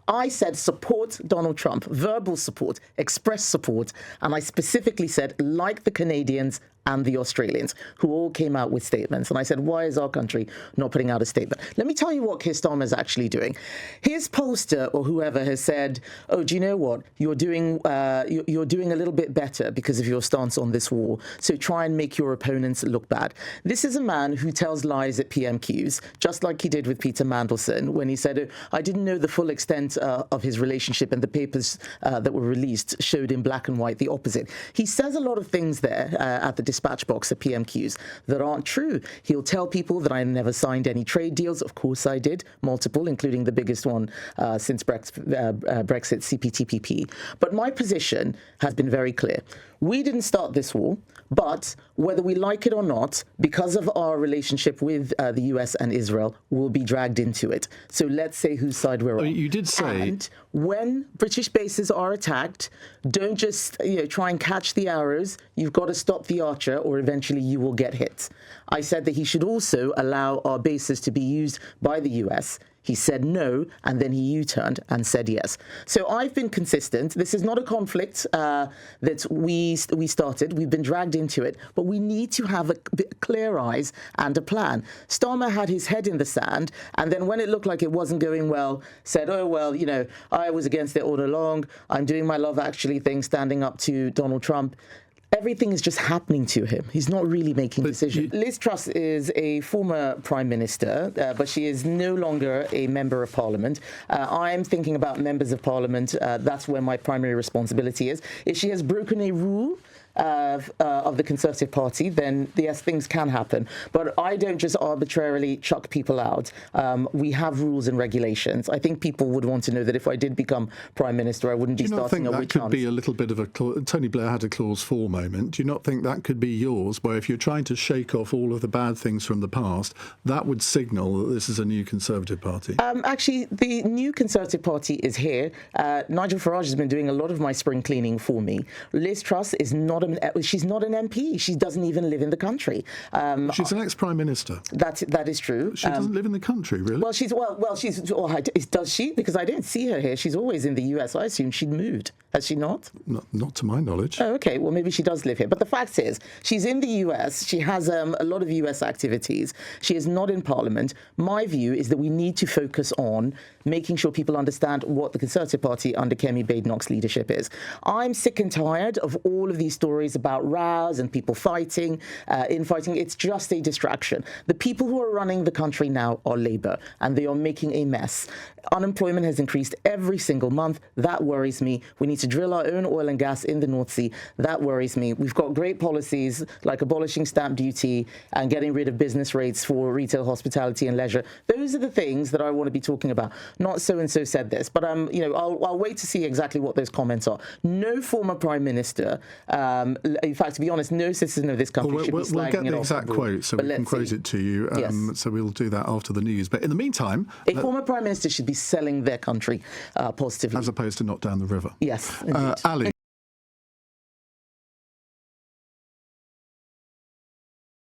I said support Donald Trump, verbal support, express support, and I specifically said, like the Canadians and the Australians, who all came out with statements. And I said, why is our country not putting out a statement? Let me tell you what Keir Starmer is actually doing. His pollster or whoever has said, oh, do you know what? You're doing a little bit better because of your stance on this war. So try and make your opponents look bad. This is a man who tells lies at PMQs, just like he did with Peter Mandelson when he said, oh, I didn't know the full extent of his relationship, and the papers that were released showed in black and white the opposite. He says a lot of things there at the dispatch box at PMQs that aren't true. He'll tell people that I never signed any trade deals. Of course I did, multiple, including the biggest one since Brexit, CPTPP. But my position has been very clear. We didn't start this war, but whether we like it or not, because of our relationship with the US and Israel, we'll be dragged into it. So let's say whose side we're on. You did say... And when British bases are attacked, don't just try and catch the arrows. You've got to stop the archer, or eventually you will get hit. I said that he should also allow our bases to be used by the US. He said no, and then he U-turned and said yes. So I've been consistent. This is not a conflict that we started. We've been dragged into it, but we need to have clear eyes and a plan. Starmer had his head in the sand, and then when it looked like it wasn't going well, said, oh, well, I was against it all along. I'm doing my Love Actually thing, standing up to Donald Trump. Everything is just happening to him. He's not really making decisions. Liz Truss is a former Prime Minister, but she is no longer a Member of Parliament. I'm thinking about Members of Parliament. That's where my primary responsibility is. If she has broken a rule of the Conservative Party, then yes, things can happen. But I don't just arbitrarily chuck people out. We have rules and regulations. I think people would want to know that if I did become Prime Minister, I wouldn't be starting a witch hunt. Do you not think that could be a little bit of a... Tony Blair had a clause 4 moment. Do you not think that could be yours, where if you're trying to shake off all of the bad things from the past, that would signal that this is a new Conservative Party? Actually, the new Conservative Party is here. Nigel Farage has been doing a lot of my spring cleaning for me. Liz Truss is not she's not an MP. She doesn't even live in the country. She's an ex-Prime Minister. That is true. She doesn't live in the country, really? Does she? Because I don't see her here. She's always in the US. I assume she'd moved. Has she not? Not to my knowledge. Oh, okay. Well, maybe she does live here. But the fact is, she's in the US. She has a lot of US activities. She is not in Parliament. My view is that we need to focus on making sure people understand what the Conservative Party under Kemi Badenoch's leadership is. I'm sick and tired of all of these stories about rows and people fighting, infighting. It's just a distraction. The people who are running the country now are Labour, and they are making a mess. Unemployment has increased every single month. That worries me. We need to drill our own oil and gas in the North Sea. That worries me. We've got great policies like abolishing stamp duty and getting rid of business rates for retail, hospitality and leisure. Those are the things that I want to be talking about. Not so-and-so said this, but I'll wait to see exactly what those comments are. No former Prime Minister, in fact, to be honest, no citizen of this country should be slagging it off. We'll get the exact quote, so we can quote it to you. Yes. So we'll do that after the news. But in the meantime... A former Prime Minister should be selling their country positively. As opposed to not down the river. Yes, indeed. Ali.